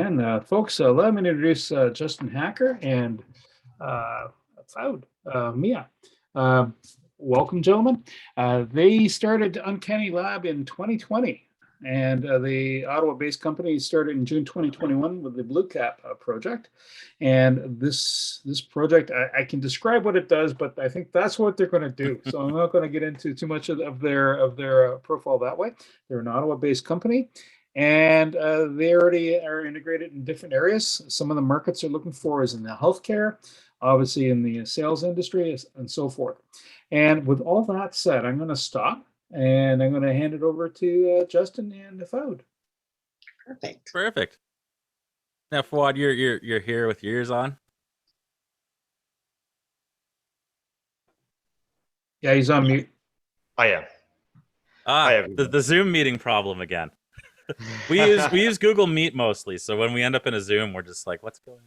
again. Folks, let me introduce Justin Hacker and Fuad, Miah. Uh, Welcome, gentlemen. They started Uncanny Lab in 2020, and the Ottawa-based company started in June 2021 with the bluecap project. And this project, I can describe what it does, but I think that's what they're going to do. So I'm not going to get into too much of their profile that way. They're an Ottawa-based company. And they already are integrated in different areas. Some of the markets they're looking for is in the healthcare, obviously in the sales industry, and so forth. And with all that said, I'm going to stop and I'm going to hand it over to Justin and Fuad. Perfect. Now, Fuad, you're here with your ears on. Yeah, he's on mute. I am. The Zoom meeting problem again. we use Google Meet mostly, so when we end up in a Zoom, we're just like, what's going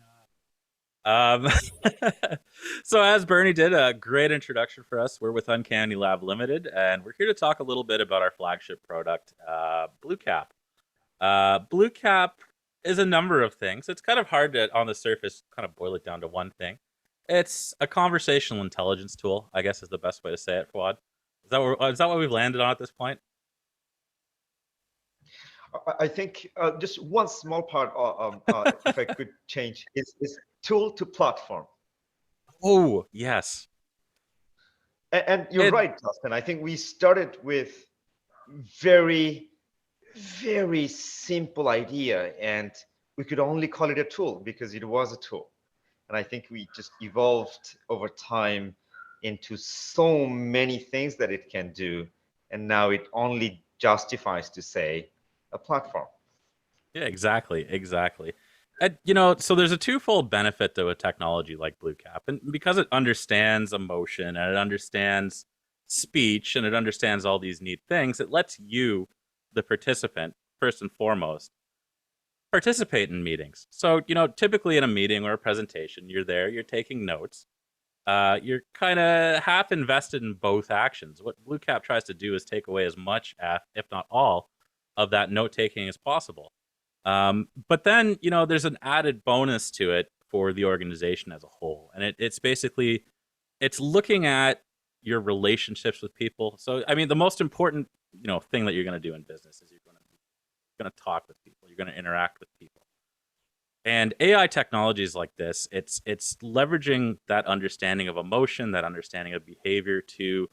on? So as Bernie did, a great introduction for us. We're with Uncanny Lab Ltd, and we're here to talk a little bit about our flagship product, bluecap. Bluecap is a number of things. It's kind of hard to, on the surface, kind of boil it down to one thing. It's a conversational intelligence tool, I guess is the best way to say it, Fuad. Is that what we've landed on at this point? I think just one small part, if I could change, is tool to platform. Oh, yes. And you're right, Justin. I think we started with very, very simple idea, and we could only call it a tool because it was a tool. And I think we just evolved over time into so many things that it can do, and now it only justifies to say a platform. Yeah, exactly. And, so there's a twofold benefit to a technology like bluecap, and because it understands emotion and it understands speech and it understands all these neat things, it lets you, the participant, first and foremost, participate in meetings. So, typically in a meeting or a presentation, you're there, you're taking notes. You're kind of half invested in both actions. What bluecap tries to do is take away as much, if not all, of that note-taking as possible. But then, there's an added bonus to it for the organization as a whole. And it's basically, it's looking at your relationships with people. So, I mean, the most important, thing that you're going to do in business is you're going to talk with people. You're going to interact with people. And AI technologies like this, it's leveraging that understanding of emotion, that understanding of behavior to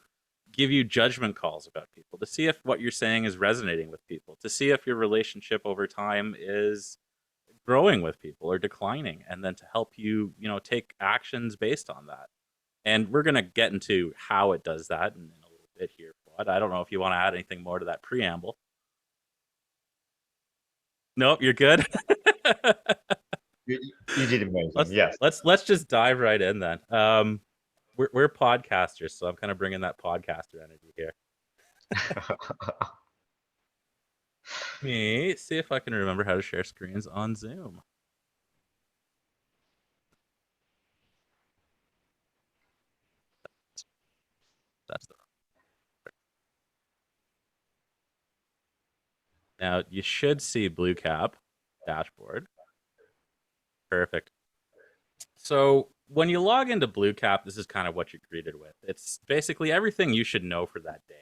give you judgment calls about people, to see if what you're saying is resonating with people, to see if your relationship over time is growing with people or declining, and then to help you, take actions based on that. And we're going to get into how it does that in a little bit here, Fuad. I don't know if you want to add anything more to that preamble. Nope, you're good. You did amazing. Yes. Let's just dive right in then. We're podcasters, so I'm kind of bringing that podcaster energy here. Let me see if I can remember how to share screens on Zoom. That's the Now you should see bluecap dashboard. Perfect. So when you log into bluecap, this is kind of what you're greeted with. It's basically everything you should know for that day.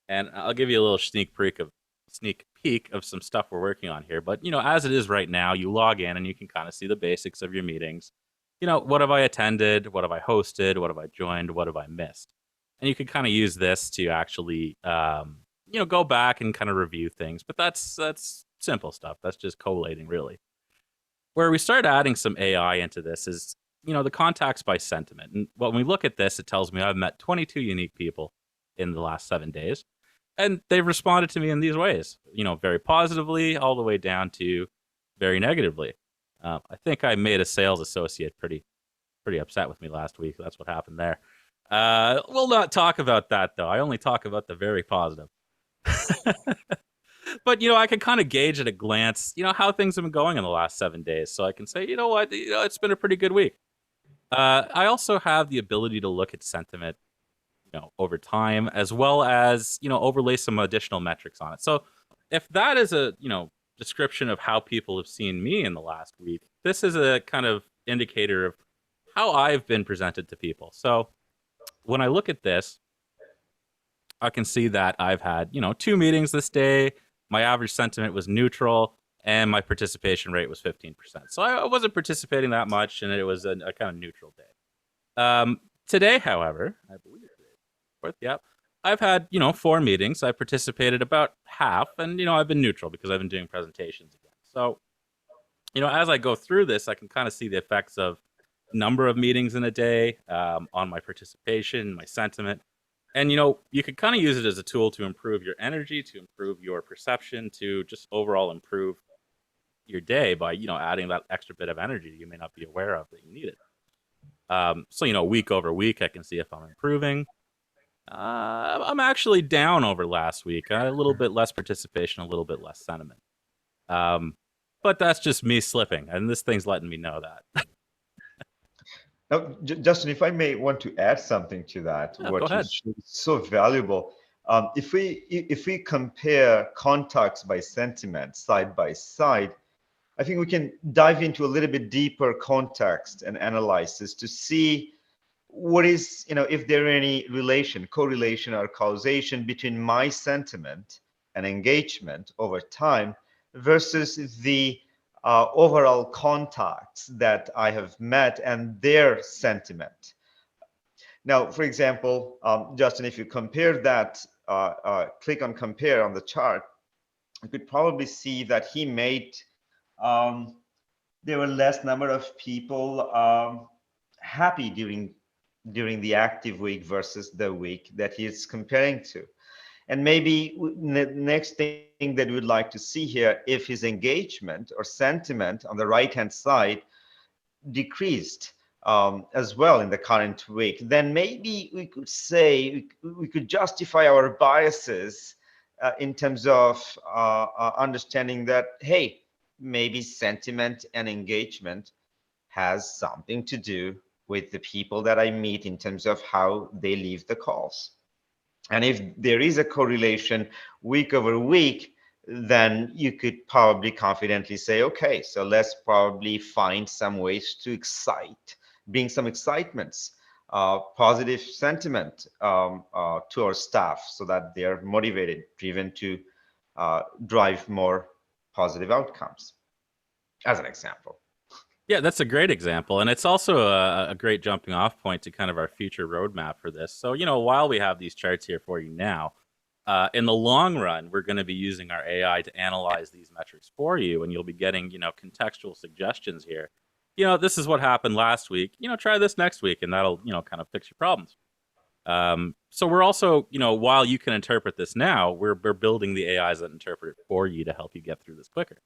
And I'll give you a little sneak peek of some stuff we're working on here. But, as it is right now, you log in and you can kind of see the basics of your meetings. What have I attended? What have I hosted? What have I joined? What have I missed? And you can kind of use this to actually, go back and kind of review things. But that's simple stuff. That's just collating, really. Where we start adding some AI into this is, the contacts by sentiment. And when we look at this, it tells me I've met 22 unique people in the last 7 days. And they've responded to me in these ways, very positively, all the way down to very negatively. I think I made a sales associate pretty upset with me last week. That's what happened there. We'll not talk about that, though. I only talk about the very positive. But, I can kind of gauge at a glance, how things have been going in the last 7 days. So I can say, it's been a pretty good week. I also have the ability to look at sentiment, over time, as well as, overlay some additional metrics on it. So if that is a, description of how people have seen me in the last week, this is a kind of indicator of how I've been presented to people. So when I look at this, I can see that I've had, 2 meetings this day. My average sentiment was neutral, and my participation rate was 15%. So I wasn't participating that much, and it was a kind of neutral day. Today, however, I believe today, yep, I've had, 4 meetings. I participated about half, and, I've been neutral because I've been doing presentations again. So, as I go through this, I can kind of see the effects of number of meetings in a day on my participation, my sentiment. And, you could kind of use it as a tool to improve your energy, to improve your perception, to just overall improve your day by, adding that extra bit of energy you may not be aware of that you needed. So, week over week, I can see if I'm improving. I'm actually down over last week. A little bit less participation, a little bit less sentiment. But that's just me slipping, and this thing's letting me know that. Now, Justin, if I may want to add something to that, Yeah, what go ahead. is so valuable. If we compare contacts by sentiment side by side, I think we can dive into a little bit deeper context and analysis to see what is, if there are any correlation or causation between my sentiment and engagement over time versus the overall contacts that I have met and their sentiment. Now, for example, Justin, if you compare that, click on compare on the chart, you could probably see that he made, there were less number of people happy during the active week versus the week that he's comparing to. And maybe the next thing that we'd like to see here, if his engagement or sentiment on the right-hand side decreased as well in the current week, then maybe we could say, we could justify our biases in terms of understanding that, hey, maybe sentiment and engagement has something to do with the people that I meet in terms of how they leave the calls. And if there is a correlation week over week, then you could probably confidently say, okay, so let's probably find some ways to bring some excitements, positive sentiment to our staff so that they're motivated, driven to drive more positive outcomes, as an example. Yeah, that's a great example. And it's also a great jumping off point to kind of our future roadmap for this. So, while we have these charts here for you now, in the long run, we're going to be using our AI to analyze these metrics for you, and you'll be getting, contextual suggestions here. This is what happened last week. Try this next week, and that'll, kind of fix your problems. So we're also, while you can interpret this now, we're building the AIs that interpret it for you to help you get through this quicker.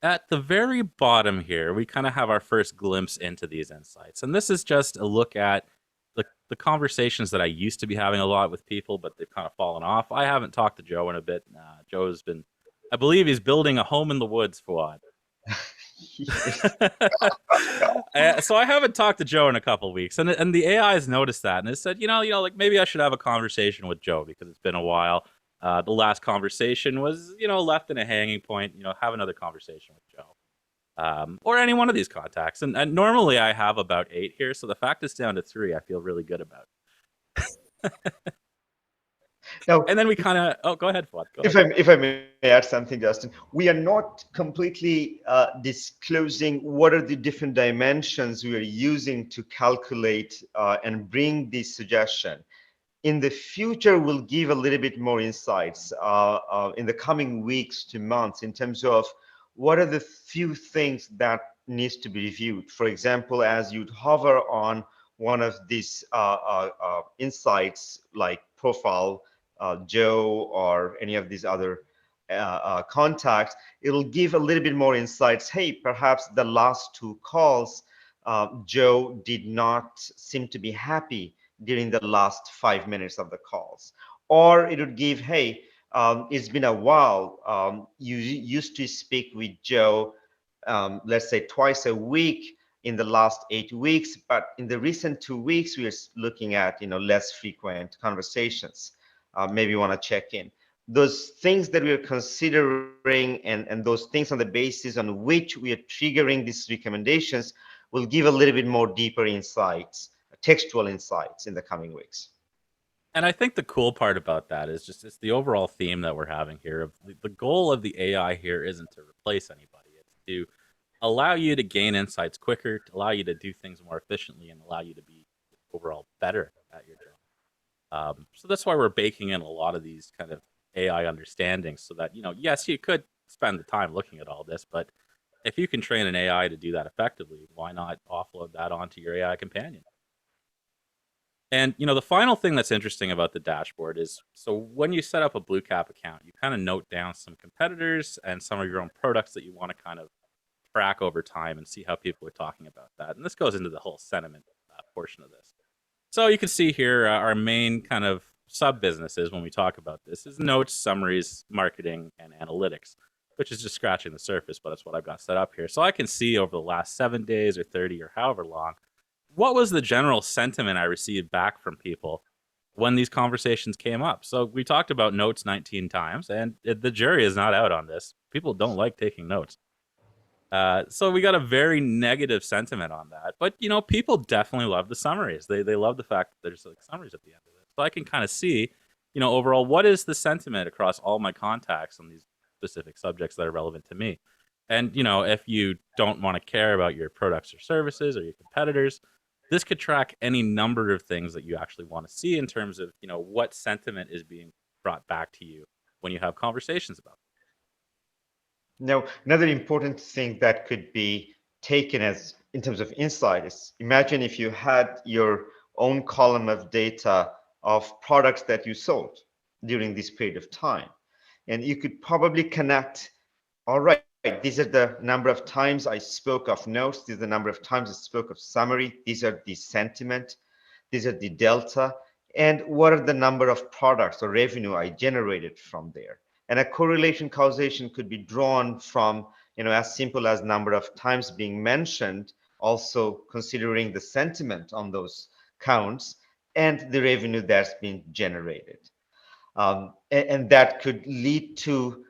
At the very bottom here, we kind of have our first glimpse into these insights. And this is just a look at the conversations that I used to be having a lot with people, but they've kind of fallen off. I haven't talked to Joe in a bit. Joe's been, I believe he's building a home in the woods, Fuad. So I haven't talked to Joe in a couple of weeks. And the AI has noticed that. And it said, like maybe I should have a conversation with Joe because it's been a while. The last conversation was, left in a hanging point. Have another conversation with Joe, or any one of these contacts. And normally I have about 8 here, so the fact it's down to 3, I feel really good about. Now, and then we kind of, go ahead, Fuad. If I may add something, Justin, we are not completely disclosing what are the different dimensions we are using to calculate and bring this suggestion. In the future, we'll give a little bit more insights in the coming weeks to months in terms of what are the few things that needs to be reviewed. For example, as you'd hover on one of these insights like profile, Joe, or any of these other contacts, it'll give a little bit more insights. Hey, perhaps the last 2 calls, Joe did not seem to be happy during the last 5 minutes of the calls. Or it would give, hey, it's been a while. You used to speak with Joe, let's say twice a week in the last 8 weeks, but in the recent 2 weeks, we are looking at less frequent conversations. Maybe you want to check in. those things that we are considering and those things on the basis on which we are triggering these recommendations will give a little bit more deeper insights, textual insights in the coming weeks. And I think the cool part about that is just it's the overall theme that we're having here. Of the goal of the AI here isn't to replace anybody. It's to allow you to gain insights quicker, to allow you to do things more efficiently, and allow you to be overall better at your job. So that's why we're baking in a lot of these kind of AI understandings so that, yes, you could spend the time looking at all this, but if you can train an AI to do that effectively, why not offload that onto your AI companion? And, the final thing that's interesting about the dashboard is, so when you set up a bluecap account, you kind of note down some competitors and some of your own products that you want to kind of track over time and see how people are talking about that. And this goes into the whole sentiment portion of this. So you can see here our main kind of sub businesses when we talk about this is notes, summaries, marketing, and analytics, which is just scratching the surface, but it's what I've got set up here. So I can see over the last 7 days or 30 or however long, what was the general sentiment I received back from people when these conversations came up. So we talked about notes 19 times, and the jury is not out on this. People don't like taking notes. So we got a very negative sentiment on that. But, people definitely love the summaries. They love the fact that there's like summaries at the end of it. So I can kind of see, overall, what is the sentiment across all my contacts on these specific subjects that are relevant to me. And, if you don't want to care about your products or services or your competitors, this could track any number of things that you actually want to see in terms of, what sentiment is being brought back to you when you have conversations about it. Now, another important thing that could be taken as in terms of insight is, imagine if you had your own column of data of products that you sold during this period of time. And you could probably connect, all right, these are the number of times I spoke of notes, these are the number of times I spoke of summary, these are the sentiment, these are the delta, and what are the number of products or revenue I generated from there. And a correlation causation could be drawn from, as simple as number of times being mentioned, also considering the sentiment on those counts and the revenue that's been generated. And that could lead to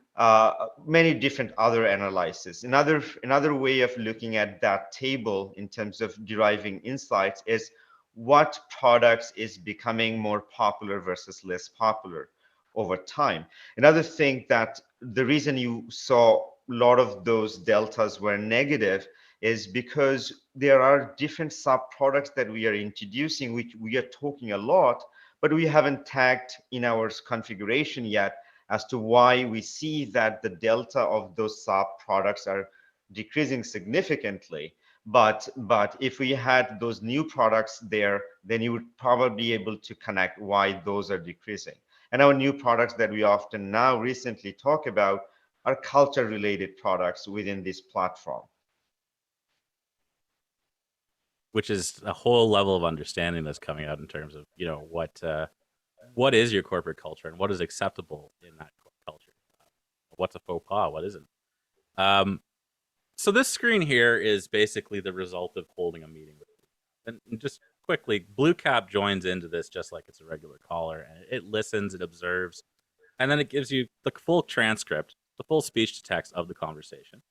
many different other analyses. Another way of looking at that table in terms of deriving insights is what products is becoming more popular versus less popular over time. Another thing that the reason you saw a lot of those deltas were negative is because there are different sub products that we are introducing, which we are talking a lot, but we haven't tagged in our configuration yet as to why we see that the delta of those sub products are decreasing significantly. But if we had those new products there, then you would probably be able to connect why those are decreasing. And our new products that we often now recently talk about are culture related products within this platform. Which is a whole level of understanding that's coming out in terms of, what is your corporate culture and what is acceptable in that culture? What's a faux pas? What isn't? So this screen here is basically the result of holding a meeting with Bluecap. And just quickly, Bluecap joins into this just like it's a regular caller, and it listens, it observes, and then it gives you the full transcript, the full speech to text of the conversation.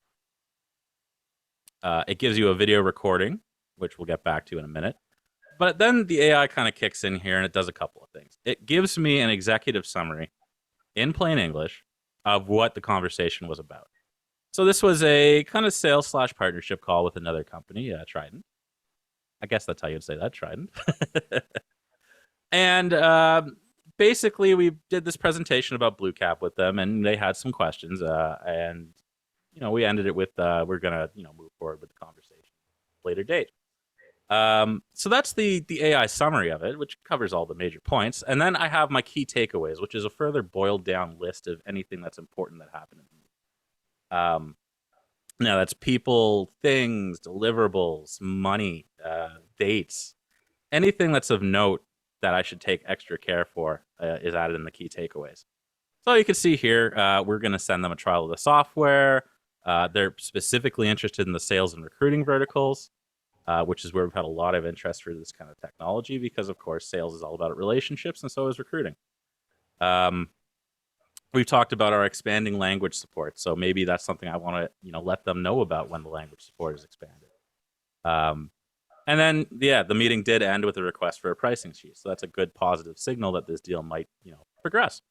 It gives you a video recording, which we'll get back to in a minute. But then the AI kind of kicks in here and it does a couple of things. It gives me an executive summary in plain English of what the conversation was about. So this was a kind of sales / partnership call with another company, Trident. I guess that's how you'd say that, Trident. And basically we did this presentation about Bluecap with them, and they had some questions. And we ended it with we're gonna move forward with the conversation later date. So that's the AI summary of it, which covers all the major points. And then I have my key takeaways, which is a further boiled down list of anything that's important that happened in the meeting. Now that's people, things, deliverables, money, dates, anything that's of note that I should take extra care for is added in the key takeaways. So you can see here, we're going to send them a trial of the software. They're specifically interested in the sales and recruiting verticals, which is where we've had a lot of interest for this kind of technology because, of course, sales is all about relationships, and so is recruiting. We've talked about our expanding language support. So maybe that's something I want to, let them know about when the language support is expanded. And then, the meeting did end with a request for a pricing sheet. So that's a good positive signal that this deal might, progress.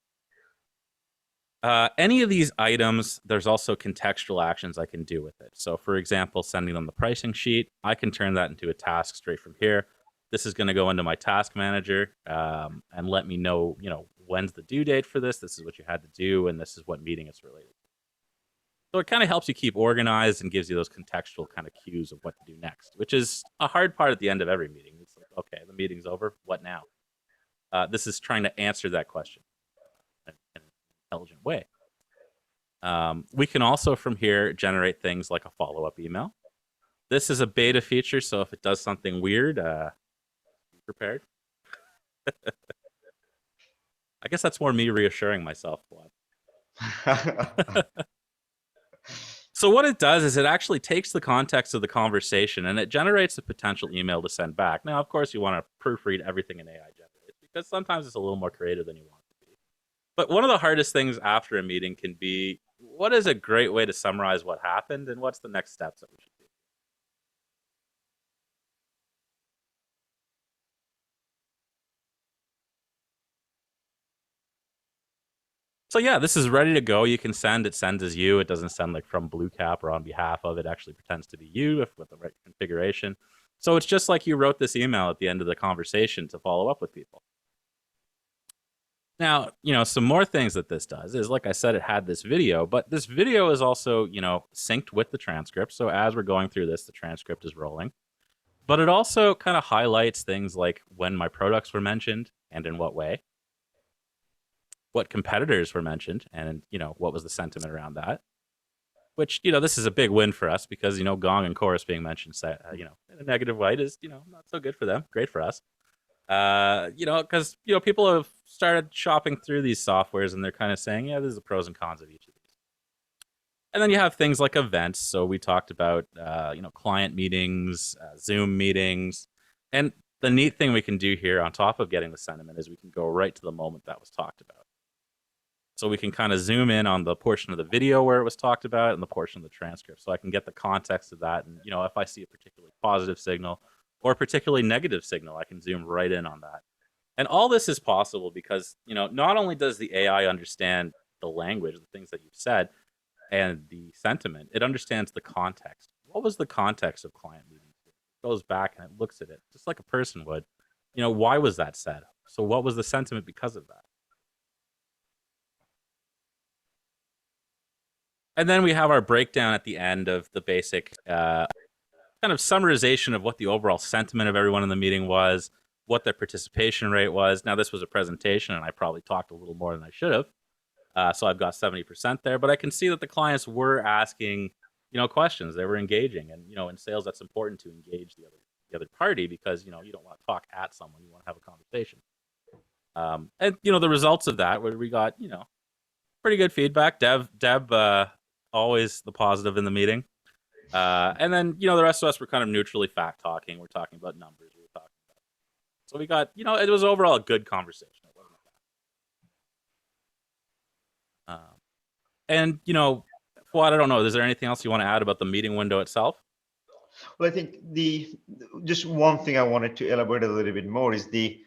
Any of these items, there's also contextual actions I can do with it. So for example, sending them the pricing sheet, I can turn that into a task straight from here. This is going to go into my task manager and let me know, when's the due date for this? This is what you had to do, and this is what meeting it's related to. So it kind of helps you keep organized and gives you those contextual kind of cues of what to do next, which is a hard part at the end of every meeting. It's like, okay, the meeting's over. What now? This is trying to answer that question in an intelligent way. We can also from here generate things like a follow-up email. This is a beta feature, so if it does something weird, be prepared. I guess that's more me reassuring myself, Fuad. So what it does is it actually takes the context of the conversation and it generates a potential email to send back. Now, of course, you want to proofread everything an AI generates because sometimes it's a little more creative than you want it to be. But one of the hardest things after a meeting can be, what is a great way to summarize what happened and what's the next steps that we should do? So yeah, this is ready to go. You can send. It sends as you. It doesn't send like from bluecap or on behalf of. It actually pretends to be you with the right configuration. So it's just like you wrote this email at the end of the conversation to follow up with people. Now, some more things that this does is, like I said, it had this video, but this video is also, synced with the transcript. So as we're going through this, the transcript is rolling. But it also kind of highlights things like when my products were mentioned and in what way, what competitors were mentioned, and what was the sentiment around that. Which this is a big win for us because Gong and Chorus being mentioned, in a negative light is not so good for them. Great for us, because people have started shopping through these softwares and they're kind of saying, yeah, there's the pros and cons of each of these. And then you have things like events. So we talked about client meetings, Zoom meetings, and the neat thing we can do here on top of getting the sentiment is we can go right to the moment that was talked about. So we can kind of zoom in on the portion of the video where it was talked about and the portion of the transcript. So I can get the context of that. And, if I see a particularly positive signal or a particularly negative signal, I can zoom right in on that. And all this is possible because, not only does the AI understand the language, the things that you've said, and the sentiment, it understands the context. What was the context of client meetings? It goes back and it looks at it just like a person would. Why was that said? So what was the sentiment because of that? And then we have our breakdown at the end of the basic kind of summarization of what the overall sentiment of everyone in the meeting was, what their participation rate was. Now, this was a presentation, and I probably talked a little more than I should have. So I've got 70% there. But I can see that the clients were asking, questions. They were engaging. And, in sales, that's important to engage the other party because, you don't want to talk at someone. You want to have a conversation. And, the results of that, where we got, pretty good feedback. Deb, always the positive in the meeting. And then, the rest of us were kind of neutrally fact talking. We're talking about numbers. So we got, it was overall a good conversation. It wasn't bad. And, Fuad, I don't know, is there anything else you want to add about the meeting window itself? Well, I think just one thing I wanted to elaborate a little bit more is the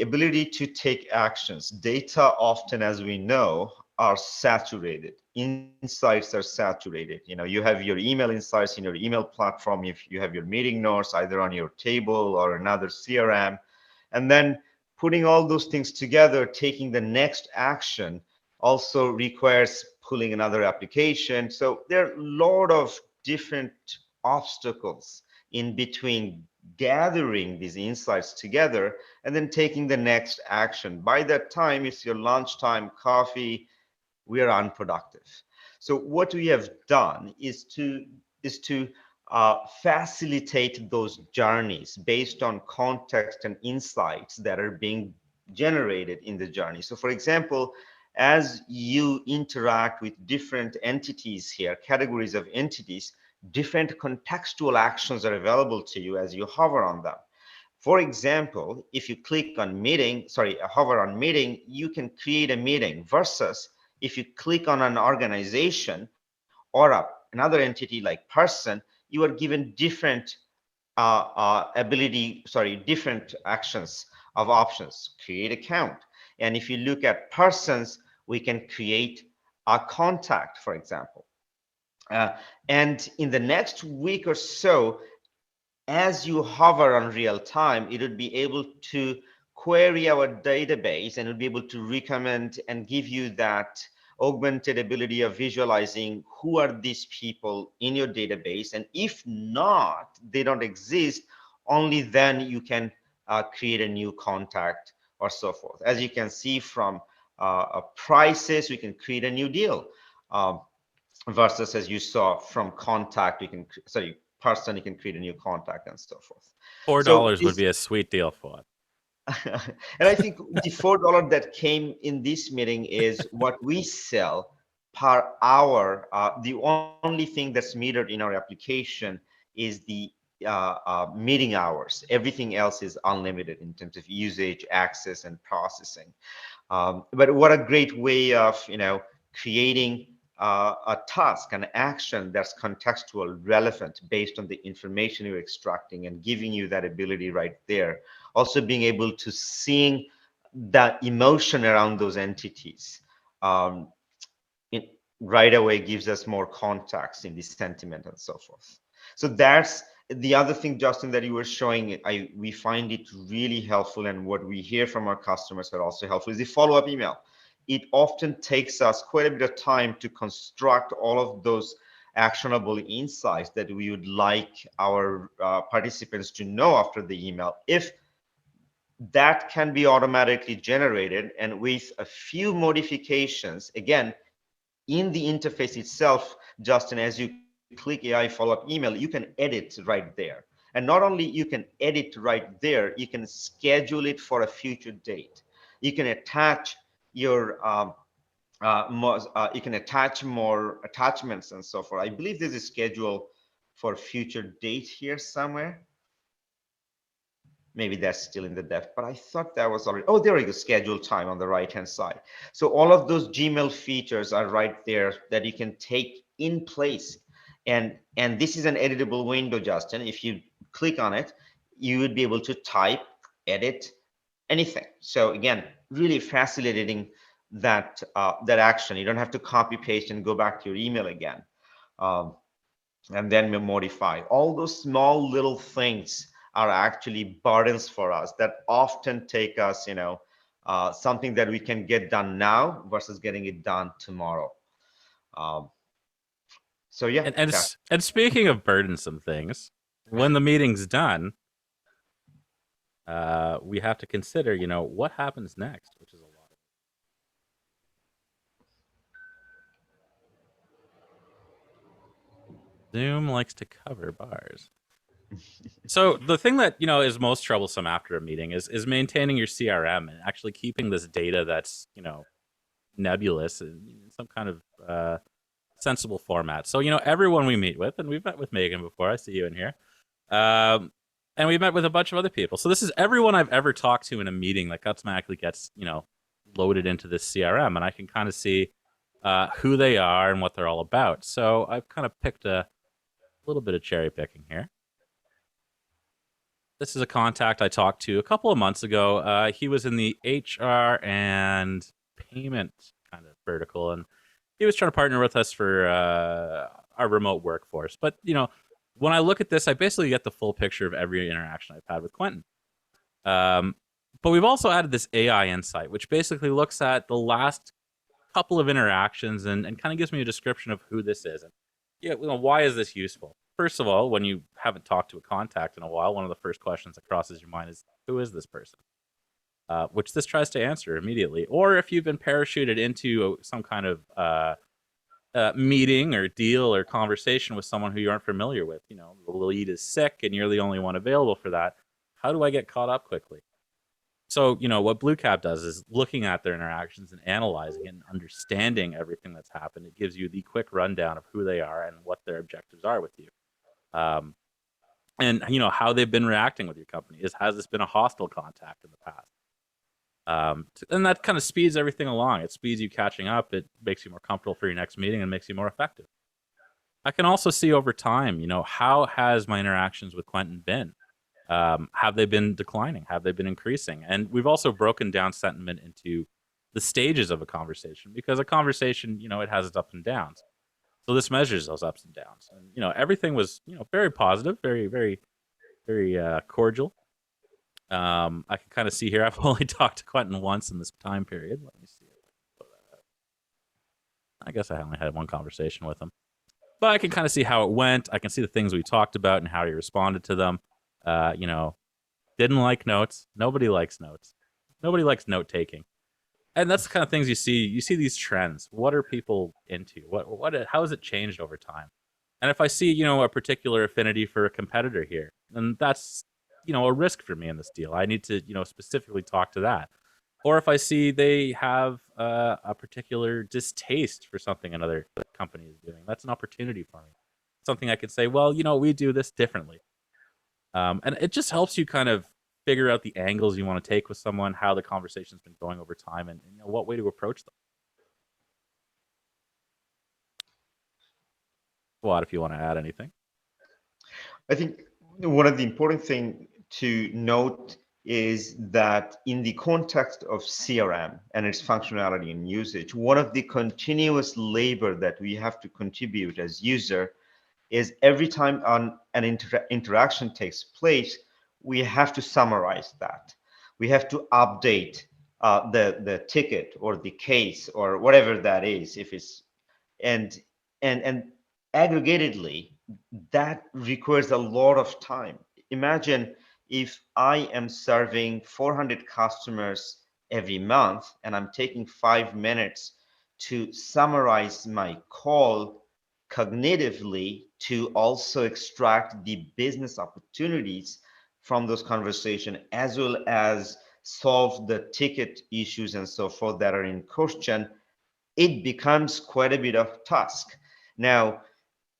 ability to take actions. Data often, as we know, are saturated. Insights are saturated. You have your email insights in your email platform. If you have your meeting notes either on your table or another CRM, and then putting all those things together, taking the next action also requires pulling another application. So there are a lot of different obstacles in between gathering these insights together and then taking the next action. By that time, it's your lunchtime, coffee, we are unproductive. So what we have done is to facilitate those journeys based on context and insights that are being generated in the journey. So for example, as you interact with different entities here, categories of entities, different contextual actions are available to you as you hover on them. For example, if you click on hover on meeting, you can create a meeting versus if you click on an organization or another entity like person, you are given different different actions of options. Create account. And if you look at persons, we can create a contact, for example. And in the next week or so, as you hover on real time, it would be able to query our database and it would be able to recommend and give you that augmented ability of visualizing who are these people in your database. And if not, they don't exist, only then you can create a new contact or so forth. As you can see from prices, we can create a new deal. Versus, as you saw, from contact, you can, sorry, person, you can create a new contact and so forth. $4 would be a sweet deal for it. And I think the $4 that came in this meeting is what we sell per hour. The only thing that's metered in our application is the meeting hours. Everything else is unlimited in terms of usage, access, and processing. But what a great way of, creating a task, an action that's contextual, relevant, based on the information you're extracting and giving you that ability right there. Also being able to seeing that emotion around those entities right away gives us more context in the sentiment and so forth. So that's the other thing, Justin, that you were showing. We find it really helpful, and what we hear from our customers are also helpful is the follow-up email. It often takes us quite a bit of time to construct all of those actionable insights that we would like our participants to know after the email. If that can be automatically generated and with a few modifications, again, in the interface itself, Justin, as you click AI follow-up email, you can edit right there. And not only you can edit right there, you can schedule it for a future date. You can attach your you can attach more attachments and so forth. I believe there's a schedule for future date here somewhere. Maybe that's still in the dev, but I thought that was already, oh, there we go, schedule time on the right-hand side. So all of those Gmail features are right there that you can take in place. And this is an editable window, Justin. If you click on it, you would be able to type, edit, anything. So again, really facilitating that that action. You don't have to copy paste and go back to your email again, and then modify. All those small little things are actually burdens for us that often take us, something that we can get done now versus getting it done tomorrow. So yeah. And speaking of burdensome things, when the meeting's done, we have to consider, what happens next, which is a lot. Zoom likes to cover bars. So the thing that is most troublesome after a meeting is maintaining your CRM and actually keeping this data that's nebulous in some kind of sensible format. So everyone we meet with, and we've met with Megan before. I see you in here. And we've met with a bunch of other people. So this is everyone I've ever talked to in a meeting that automatically gets, loaded into this CRM. And I can kind of see who they are and what they're all about. So I've kind of picked a little bit of cherry picking here. This is a contact I talked to a couple of months ago. He was in the HR and payment kind of vertical. And he was trying to partner with us for our remote workforce. But, when I look at this, I basically get the full picture of every interaction I've had with Quentin. But we've also added this AI insight, which basically looks at the last couple of interactions and kind of gives me a description of who this is. And why is this useful? First of all, when you haven't talked to a contact in a while, one of the first questions that crosses your mind is, who is this person? Which this tries to answer immediately. Or if you've been parachuted into some kind of meeting or deal or conversation with someone who you aren't familiar with, the lead is sick and you're the only one available for that. How do I get caught up quickly? So, what bluecap does is looking at their interactions and analyzing it and understanding everything that's happened. It gives you the quick rundown of who they are and what their objectives are with you. And, how they've been reacting with your company. Has this been a hostile contact in the past? And that kind of speeds everything along. It speeds you catching up. It makes you more comfortable for your next meeting and makes you more effective. I can also see over time, how has my interactions with Quentin been? Have they been declining? Have they been increasing? And we've also broken down sentiment into the stages of a conversation, because a conversation, it has its ups and downs. So this measures those ups and downs. And, everything was, very positive, very, very, very cordial. I can kind of see here, I've only talked to Quentin once in this time period. Let me see. I guess I only had one conversation with him. But I can kind of see how it went. I can see the things we talked about and how he responded to them. Didn't like notes. Nobody likes notes. Nobody likes note taking. And that's the kind of things you see. You see these trends. What are people into? How has it changed over time? And if I see, a particular affinity for a competitor here, then that's, a risk for me in this deal. I need to, specifically talk to that. Or if I see they have a particular distaste for something another company is doing, that's an opportunity for me. Something I could say, well, we do this differently. And it just helps you kind of figure out the angles you want to take with someone, how the conversation's been going over time, and what way to approach them. Fuad, if you want to add anything. I think one of the important things to note is that in the context of CRM and its functionality and usage, one of the continuous labor that we have to contribute as user is every time an interaction takes place, we have to summarize that. We have to update the ticket or the case or whatever that is, if it's and aggregatedly, that requires a lot of time. Imagine if I am serving 400 customers every month and I'm taking 5 minutes to summarize my call cognitively to also extract the business opportunities from those conversations, as well as solve the ticket issues and so forth that are in question, it becomes quite a bit of task. Now,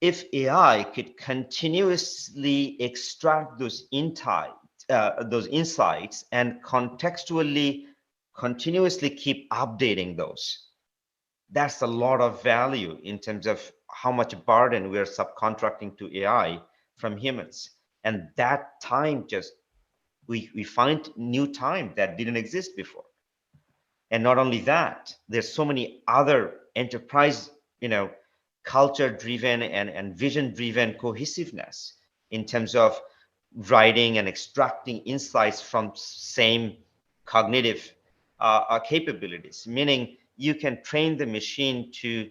if AI could continuously extract those insights and contextually continuously keep updating those, that's a lot of value in terms of how much burden we're subcontracting to AI from humans. And that time just, we find new time that didn't exist before. And not only that, there's so many other enterprise, culture driven and vision driven cohesiveness in terms of writing and extracting insights from same cognitive capabilities, meaning you can train the machine to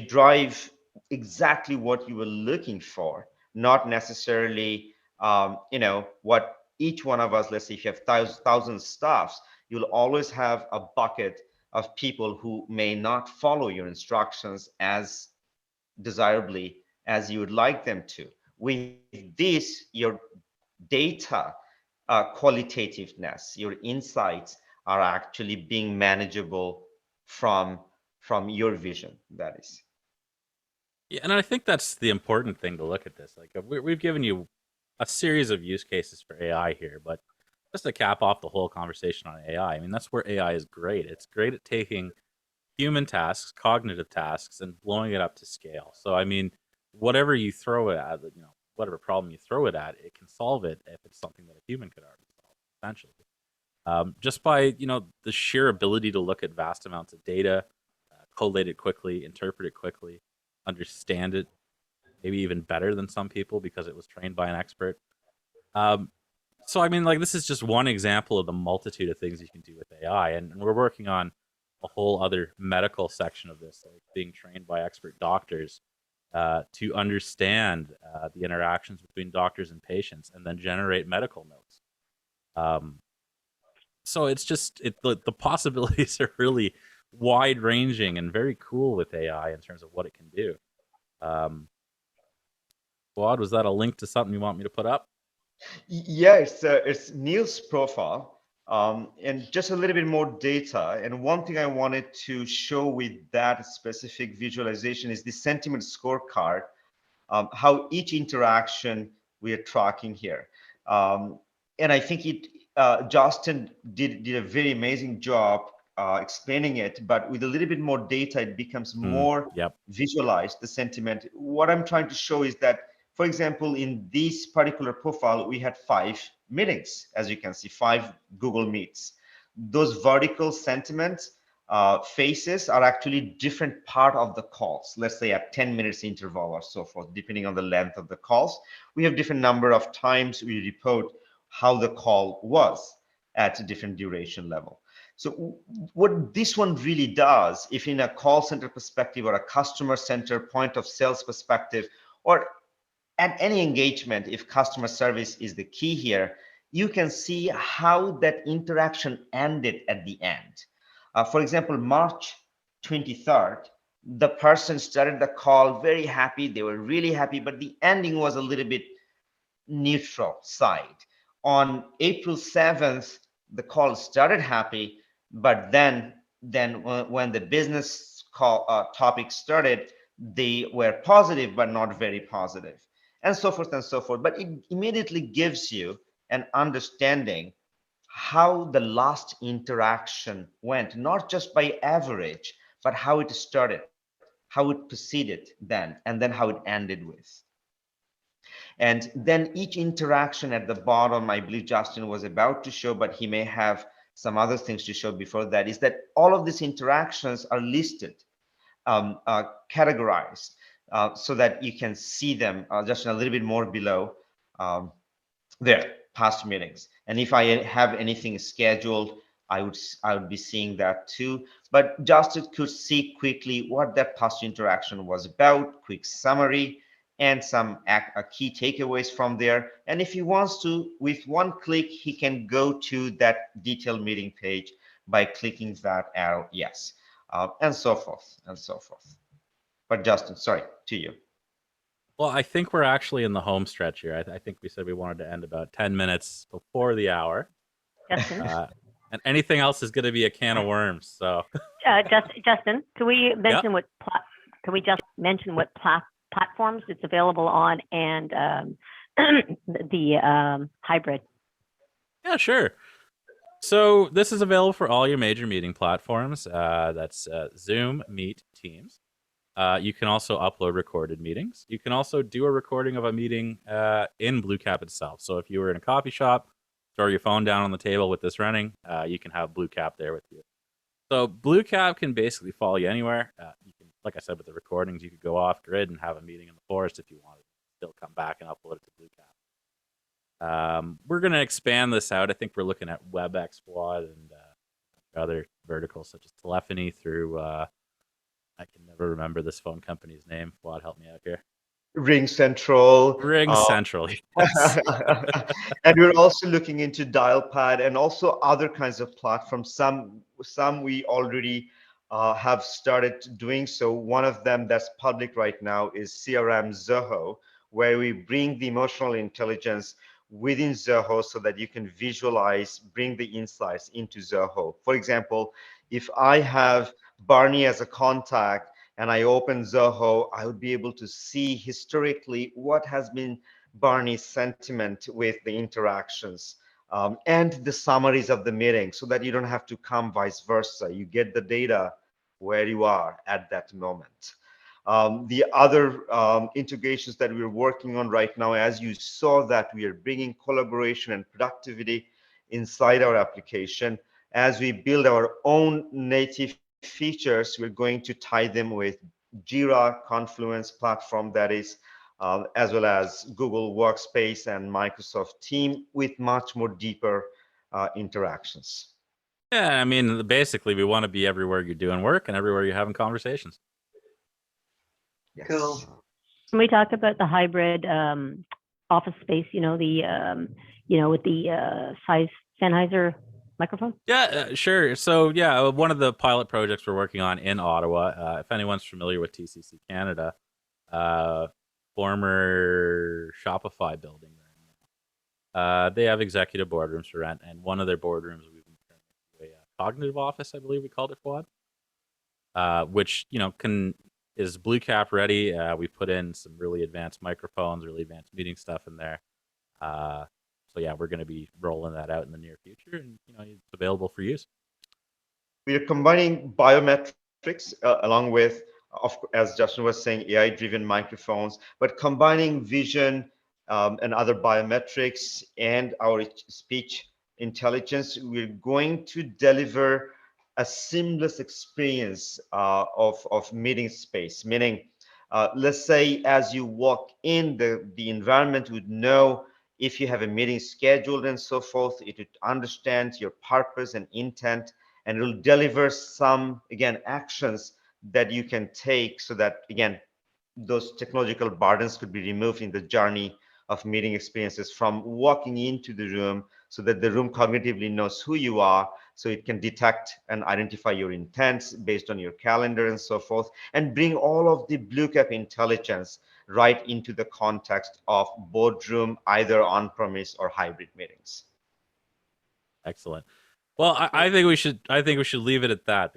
drive exactly what you were looking for, not necessarily what each one of us, let's say if you have thousand staffs, you'll always have a bucket of people who may not follow your instructions as desirably as you would like them to. With this, your data qualitativeness, your insights are actually being manageable from your vision, that is. Yeah, and I think that's the important thing to look at this. Like we've given you a series of use cases for AI here, but just to cap off the whole conversation on AI, I mean, that's where AI is great. It's great at taking human tasks, cognitive tasks, and blowing it up to scale. So, I mean, whatever you throw it at, whatever problem you throw it at, it can solve it if it's something that a human could already solve, essentially. Just by, the sheer ability to look at vast amounts of data, collate it quickly, interpret it quickly, understand it, maybe even better than some people because it was trained by an expert. So, I mean, this is just one example of the multitude of things you can do with AI. And we're working on a whole other medical section of this, like being trained by expert doctors to understand the interactions between doctors and patients and then generate medical notes. So it's just, the possibilities are really wide ranging and very cool with AI in terms of what it can do. Fuad, was that a link to something you want me to put up? Yeah, it's Neil's profile, and just a little bit more data. And one thing I wanted to show with that specific visualization is the sentiment scorecard, how each interaction we are tracking here. And I think Justin did a very amazing job explaining it, but with a little bit more data, it becomes more Yep. visualized, the sentiment. What I'm trying to show is that, for example, in this particular profile, we had 5 meetings, as you can see, 5 Google Meets. Those vertical sentiments faces are actually different part of the calls. Let's say at 10 minutes interval or so forth, depending on the length of the calls. We have different number of times we report how the call was at a different duration level. So what this one really does, if in a call center perspective or a customer center point of sales perspective, or at any engagement, if customer service is the key here, you can see how that interaction ended at the end. For example, March 23rd, the person started the call very happy. They were really happy, but the ending was a little bit neutral side. On April 7th, the call started happy, but then when the business call topic started, they were positive, but not very positive, and so forth and so forth. But it immediately gives you an understanding how the last interaction went, not just by average, but how it started, how it proceeded then, and then how it ended with. And then each interaction at the bottom, I believe Justin was about to show, but he may have some other things to show before that, is that all of these interactions are listed, categorized, so that you can see them just a little bit more below there, past meetings. And if I have anything scheduled, I would be seeing that too. But Justin could see quickly what that past interaction was about, quick summary, and some key takeaways from there. And if he wants to, with one click, he can go to that detailed meeting page by clicking that arrow, yes, and so forth and so forth. But Justin, sorry, to you. Well, I think we're actually in the home stretch here. I think we said we wanted to end about 10 minutes before the hour. Justin, and anything else is going to be a can of worms. So, Justin, can we mention what platforms it's available on and the hybrid? Yeah, sure. So this is available for all your major meeting platforms. That's Zoom, Meet, Teams. You can also upload recorded meetings. You can also do a recording of a meeting in bluecap itself. So if you were in a coffee shop, throw your phone down on the table with this running, you can have bluecap there with you. So bluecap can basically follow you anywhere. You can, like I said, with the recordings, you could go off grid and have a meeting in the forest if you wanted. Still come back and upload it to bluecap. We're going to expand this out. I think we're looking at WebEx, Fuad, and other verticals such as telephony through... I can never remember this phone company's name. Fuad, help me out here. Ring Central. Central. Yes. And we're also looking into Dialpad and also other kinds of platforms. Some we already have started doing so. One of them that's public right now is CRM Zoho, where we bring the emotional intelligence within Zoho so that you can visualize, bring the insights into Zoho. For example, if I have Barney as a contact and I open Zoho, I would be able to see historically what has been Barney's sentiment with the interactions and the summaries of the meeting so that you don't have to come vice versa. You get the data where you are at that moment. The other integrations that we're working on right now, as you saw, that we are bringing collaboration and productivity inside our application. As we build our own native features, we're going to tie them with Jira, Confluence platform, that is, as well as Google Workspace and Microsoft Team with much more deeper interactions. Yeah, I mean, basically, we want to be everywhere you're doing work and everywhere you're having conversations. Yes. Cool. Can we talk about the hybrid office space? With the Sennheiser microphone? Yeah, sure. So, yeah, one of the pilot projects we're working on in Ottawa, if anyone's familiar with TCC Canada, former Shopify building, they have executive boardrooms for rent, and one of their boardrooms we've been turning into a cognitive office, I believe we called it, Fuad, which is bluecap ready. We put in some really advanced microphones, really advanced meeting stuff in there. So yeah, we're going to be rolling that out in the near future, and it's available for use. We are combining biometrics along with, as Justin was saying, AI-driven microphones, but combining vision and other biometrics and our speech intelligence, we're going to deliver a seamless experience of meeting space. Meaning, let's say as you walk in, the environment would know if you have a meeting scheduled and so forth. It would understand your purpose and intent, and it will deliver some, again, actions that you can take so that, again, those technological burdens could be removed in the journey of meeting experiences from walking into the room, so that the room cognitively knows who you are, so it can detect and identify your intents based on your calendar and so forth, and bring all of the bluecap intelligence right into the context of boardroom, either on-premise or hybrid meetings. Excellent. Well, I think we should leave it at that.